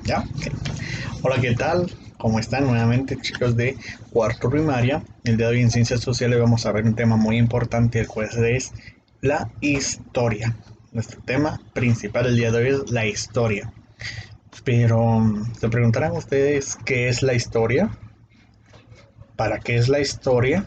¿Ya? Ok. Hola, ¿qué tal? ¿Cómo están nuevamente, chicos de cuarto primaria? El día de hoy en Ciencias Sociales vamos a ver un tema muy importante, el cual es la historia. Nuestro tema principal el día de hoy es la historia. Pero, ¿se preguntarán ustedes qué es la historia? ¿Para qué es la historia?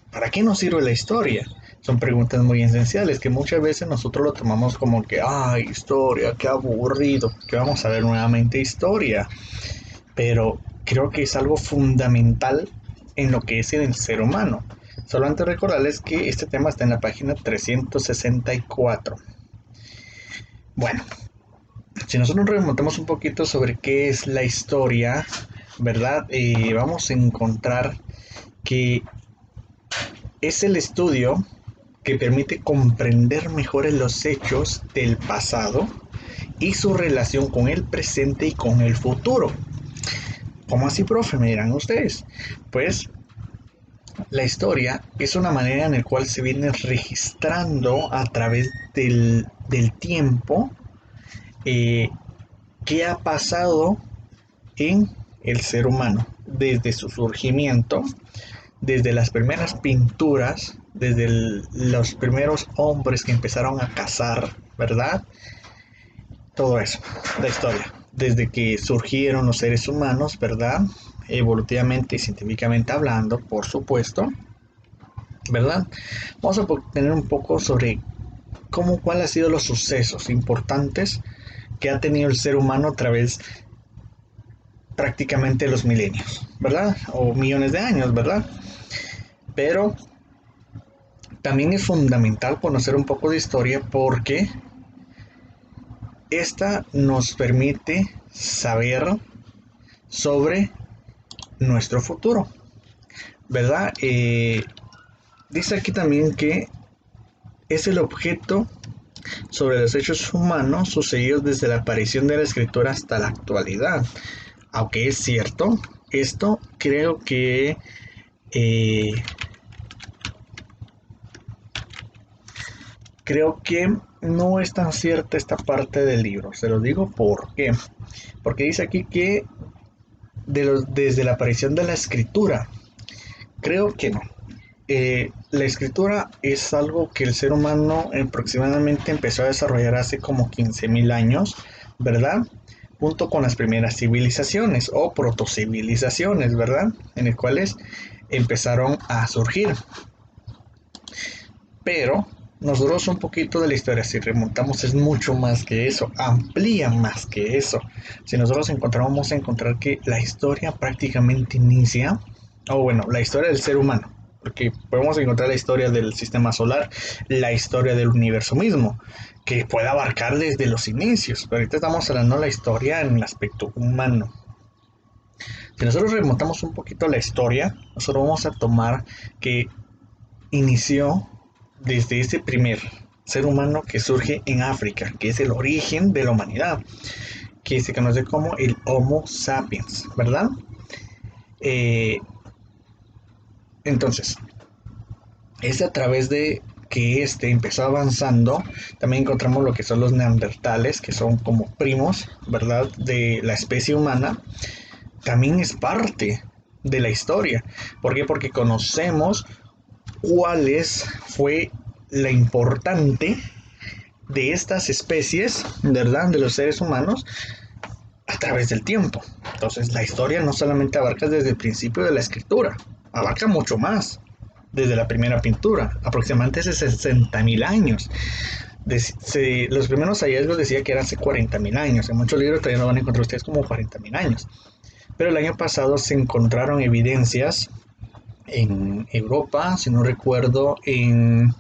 ¿Para qué nos sirve la historia? Son preguntas muy esenciales que muchas veces nosotros lo tomamos como que, historia, qué aburrido, que vamos a ver nuevamente historia. Pero creo que es algo fundamental en lo que es el ser humano. Solo antes recordarles que este tema está en la página 364. Bueno, si nosotros nos remontamos un poquito sobre qué es la historia, ¿verdad? Vamos a encontrar que es el estudio que permite comprender mejor los hechos del pasado y su relación con el presente y con el futuro. ¿Cómo así, profe? Me dirán ustedes. Pues la historia es una manera en la cual se viene registrando a través del tiempo eh, qué ha pasado en el ser humano, desde su surgimiento, desde las primeras pinturas, desde los primeros hombres que empezaron a cazar, ¿verdad? Todo eso, la historia. Desde que surgieron los seres humanos, ¿verdad? Evolutivamente y científicamente hablando, por supuesto, ¿verdad? Vamos a tener un poco sobre cuáles han sido los sucesos importantes que ha tenido el ser humano a través prácticamente de los milenios, ¿verdad? O millones de años, ¿verdad? Pero también es fundamental conocer un poco de historia porque esta nos permite saber sobre nuestro futuro, ¿verdad? Dice aquí también que es el objeto sobre los hechos humanos sucedidos desde la aparición de la escritura hasta la actualidad. Aunque es cierto, esto eh, creo que no es tan cierta esta parte del libro. Se lo digo por qué. Porque dice aquí que desde la aparición de la escritura. Creo que no. La escritura es algo que el ser humano aproximadamente empezó a desarrollar hace como 15.000 años, ¿verdad? Junto con las primeras civilizaciones o protocivilizaciones, ¿verdad? En las cuales empezaron a surgir. Pero nosotros un poquito de la historia, si remontamos, es mucho más que eso, amplía más que eso. Si nosotros encontramos, vamos a encontrar que la historia prácticamente inicia, o bueno, la historia del ser humano, porque podemos encontrar la historia del sistema solar, la historia del universo mismo, que puede abarcar desde los inicios, pero ahorita estamos hablando de la historia en el aspecto humano. Si nosotros remontamos un poquito la historia, nosotros vamos a tomar que inició desde ese primer ser humano que surge en África, que es el origen de la humanidad, que se conoce como el Homo sapiens, ¿verdad? Eh, entonces, es a través de que este empezó avanzando, también encontramos lo que son los neandertales, que son como primos, ¿verdad?, de la especie humana, también es parte de la historia. ¿Por qué? Porque conocemos cuáles fue la importante de estas especies, ¿verdad? De los seres humanos a través del tiempo. Entonces, la historia no solamente abarca desde el principio de la escritura, abarca mucho más. Desde la primera pintura, aproximadamente hace 60.000 años. Los primeros hallazgos decía que eran hace 40.000 años. En muchos libros todavía no van a encontrar ustedes como 40.000 años. Pero el año pasado se encontraron evidencias en Europa, si no recuerdo, en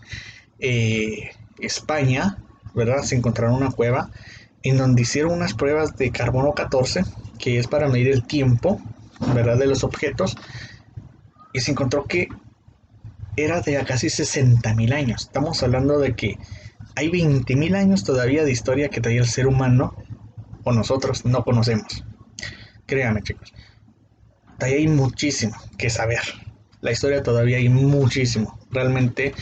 España, ¿verdad? Se encontraron una cueva en donde hicieron unas pruebas de carbono 14, que es para medir el tiempo, ¿verdad? De los objetos, y se encontró que era de casi 60.000 años. Estamos hablando de que hay 20.000 años todavía de historia que todavía el ser humano o nosotros no conocemos. Créanme, chicos, todavía hay muchísimo que saber. La historia todavía hay muchísimo. Realmente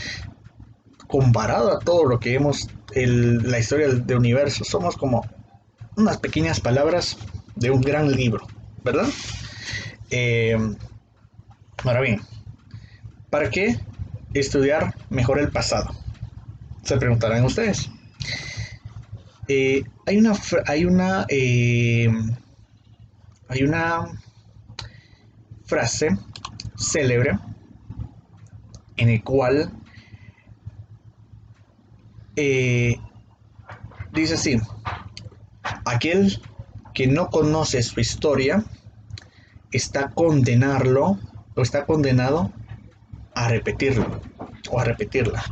comparado a todo lo que vemos la historia del universo, somos como unas pequeñas palabras de un gran libro, ¿verdad? Eh, Ahora bien, ¿para qué estudiar mejor el pasado? Se preguntarán ustedes. Hay una, hay una frase célebre en el cual eh, dice así: aquel que no conoce su historia está condenarlo o está condenado a repetirlo o a repetirla.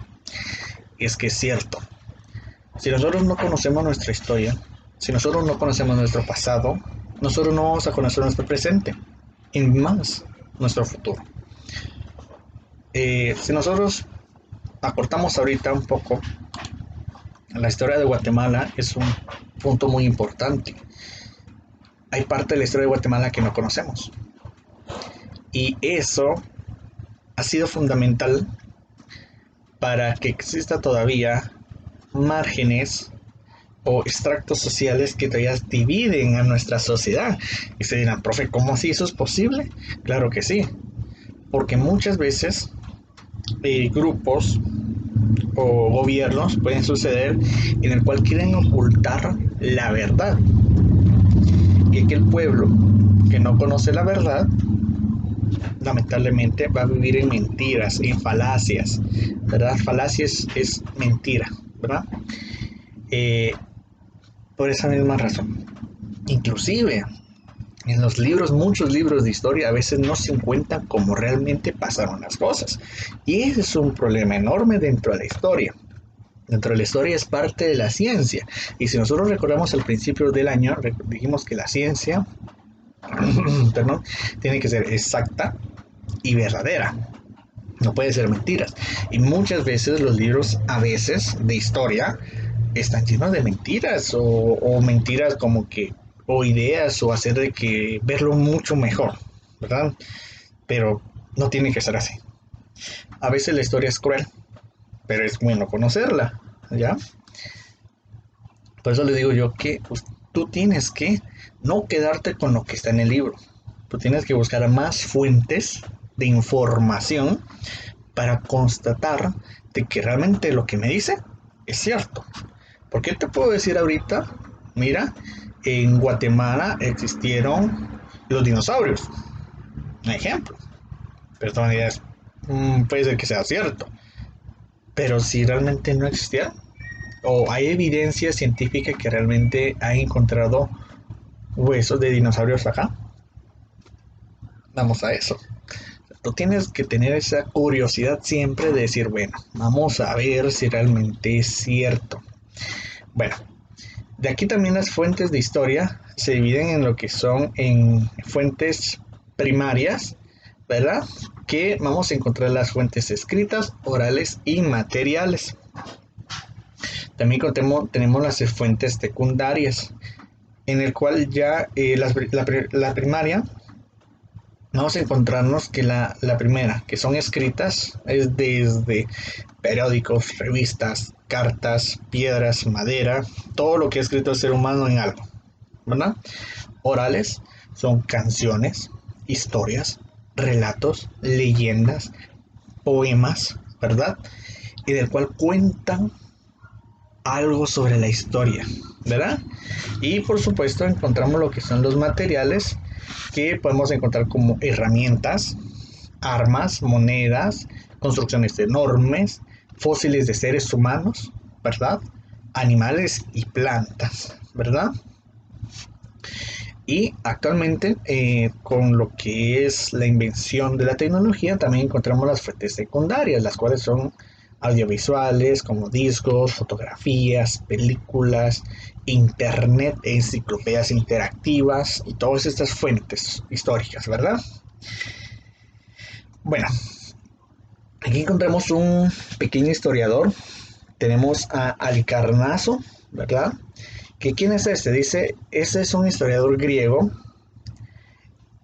Y es que es cierto. Si nosotros no conocemos nuestra historia, si nosotros no conocemos nuestro pasado, nosotros no vamos a conocer nuestro presente y más nuestro futuro. Si nosotros acortamos ahorita un poco, la historia de Guatemala es un punto muy importante. Hay parte de la historia de Guatemala que no conocemos. Y eso ha sido fundamental para que exista todavía márgenes o extractos sociales que todavía dividen a nuestra sociedad. Y se dirán, profe, ¿cómo así eso es posible? Claro que sí, porque muchas veces grupos o gobiernos pueden suceder en el cual quieren ocultar la verdad. Y aquel pueblo que no conoce la verdad, lamentablemente va a vivir en mentiras, en falacias, ¿verdad? Falacias es mentira, ¿verdad? Eh, por esa misma razón. Inclusive, en los libros, muchos libros de historia a veces no se cuentan como realmente pasaron las cosas. Y ese es un problema enorme dentro de la historia. Dentro de la historia es parte de la ciencia. Y si nosotros recordamos al principio del año, dijimos que la ciencia perdón, tiene que ser exacta y verdadera. No puede ser mentiras. Y muchas veces los libros, a veces, de historia, están llenos de mentiras o mentiras como que, o ideas o hacer de que verlo mucho mejor, ¿verdad? Pero no tiene que ser así. A veces la historia es cruel, pero es bueno conocerla, ¿ya? Por eso les digo yo que pues, tú tienes que no quedarte con lo que está en el libro. Tú tienes que buscar más fuentes de información para constatar de que realmente lo que me dice es cierto. Porque te puedo decir ahorita, mira, en Guatemala existieron los dinosaurios, un ejemplo. Pero esta manera es, puede ser que sea cierto. Pero si realmente no existieron, o hay evidencia científica que realmente ha encontrado huesos de dinosaurios acá, vamos a eso. Tú tienes que tener esa curiosidad siempre de decir, bueno, vamos a ver si realmente es cierto. Bueno, de aquí también las fuentes de historia se dividen en lo que son en fuentes primarias, ¿verdad? Que vamos a encontrar las fuentes escritas, orales y materiales. También tenemos las fuentes secundarias, en el cual ya la primaria vamos a encontrarnos que la primera, que son escritas, es desde periódicos, revistas, cartas, piedras, madera, todo lo que ha escrito el ser humano en algo, ¿verdad? Orales son canciones, historias, relatos, leyendas, poemas, ¿verdad? Y del cual cuentan algo sobre la historia, ¿verdad? Y por supuesto encontramos lo que son los materiales que podemos encontrar como herramientas, armas, monedas, construcciones enormes, fósiles de seres humanos, ¿verdad? Animales y plantas, ¿verdad? Y actualmente, con lo que es la invención de la tecnología, también encontramos las fuentes secundarias, las cuales son audiovisuales, como discos, fotografías, películas, internet, enciclopedias interactivas y todas estas fuentes históricas, ¿verdad? Bueno, aquí encontramos un pequeño historiador. Tenemos a Alicarnaso, ¿verdad? ¿Quién es este? Dice, ese es un historiador griego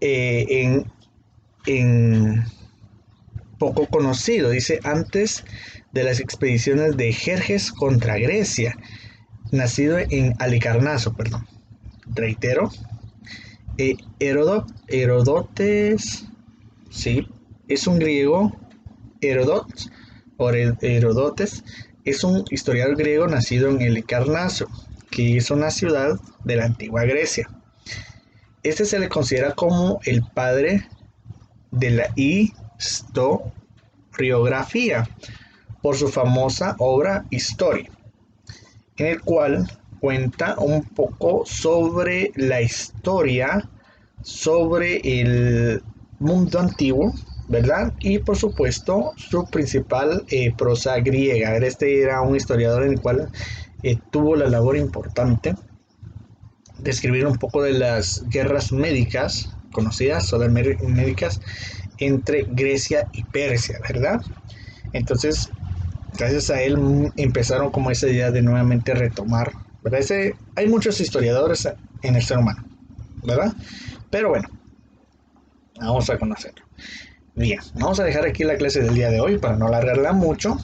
eh, en poco conocido, dice, antes de las expediciones de Jerjes contra Grecia, nacido en Alicarnaso, perdón. reitero, Herodotes, sí, es un griego. Herodotes es un historiador griego nacido en Halicarnaso, que es una ciudad de la antigua Grecia. Este se le considera como el padre de la historiografía por su famosa obra Historia, en el cual cuenta un poco sobre la historia, sobre el mundo antiguo, ¿verdad? Y por supuesto su principal prosa griega. Este era un historiador en el cual tuvo la labor importante de escribir un poco de las guerras médicas, conocidas, o las médicas, entre Grecia y Persia, ¿verdad? Entonces, gracias a él empezaron como esa idea de nuevamente retomar, ¿verdad? Hay muchos historiadores en el ser humano, ¿verdad? Pero bueno, vamos a conocerlo. Bien, vamos a dejar aquí la clase del día de hoy para no alargarla mucho,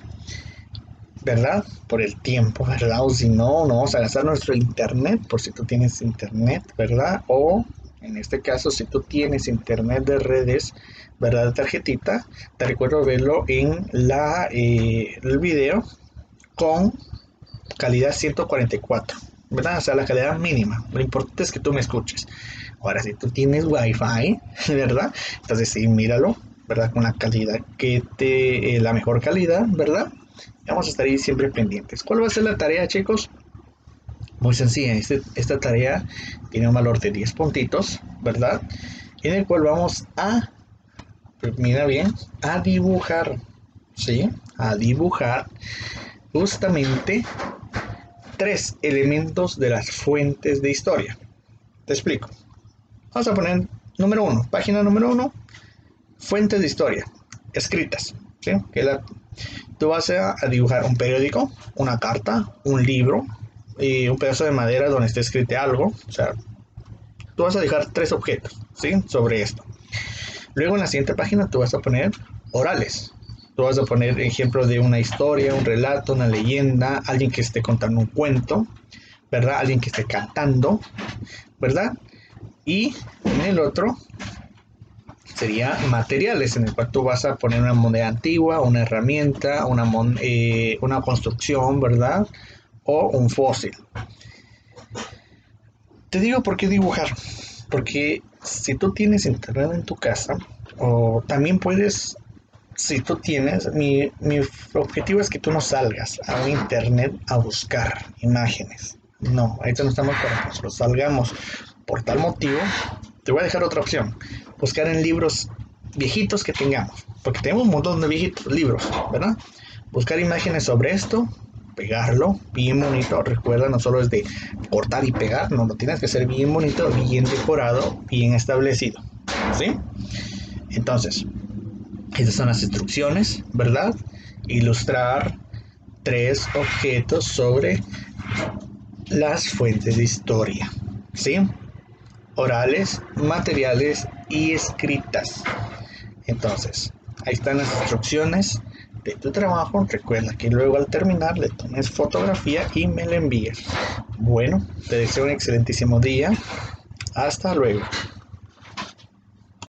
¿verdad? Por el tiempo, ¿verdad? O si no, no vamos a gastar nuestro internet, por si tú tienes internet, ¿verdad? O en este caso, si tú tienes internet de redes, ¿verdad? De tarjetita, te recuerdo verlo en el video con calidad 144, ¿verdad? O sea, la calidad mínima. Lo importante es que tú me escuches. Ahora, si tú tienes wifi, ¿verdad? Entonces sí, míralo, ¿verdad? Con la calidad la mejor calidad, ¿verdad? Vamos a estar ahí siempre pendientes. ¿Cuál va a ser la tarea, chicos? Muy sencilla. Esta tarea tiene un valor de 10 puntitos, ¿verdad? En el cual vamos a, mira bien, a dibujar, ¿sí? A dibujar justamente 3 elementos de las fuentes de historia. Te explico. Vamos a poner número 1, página número 1, fuentes de historia, escritas, ¿sí? Tú vas a dibujar un periódico, una carta, un libro y un pedazo de madera donde esté escrito algo. O sea, tú vas a dibujar 3 objetos, ¿sí? Sobre esto. Luego en la siguiente página tú vas a poner orales. Tú vas a poner ejemplo de una historia, un relato, una leyenda, alguien que esté contando un cuento, ¿verdad? Alguien que esté cantando, ¿verdad? Y en el otro sería materiales, en el cual tú vas a poner una moneda antigua, una herramienta, una construcción, ¿verdad? O un fósil. Te digo por qué dibujar. Porque si tú tienes internet en tu casa, o también puedes, si tú tienes, mi objetivo es que tú no salgas a un internet a buscar imágenes. No, ahorita no estamos para que nosotros salgamos. Por tal motivo, te voy a dejar otra opción. Buscar en libros viejitos que tengamos. Porque tenemos un montón de viejitos libros, ¿verdad? Buscar imágenes sobre esto, pegarlo bien bonito. Recuerda, no solo es de cortar y pegar, no, lo tienes que hacer bien bonito, bien decorado, bien establecido, ¿sí? Entonces, estas son las instrucciones, ¿verdad? Ilustrar 3 objetos sobre las fuentes de historia, ¿sí? Orales, materiales y escritas. Entonces, ahí están las instrucciones de tu trabajo. Recuerda que luego al terminar le tomes fotografía y me la envíes. Bueno, te deseo un excelentísimo día. Hasta luego.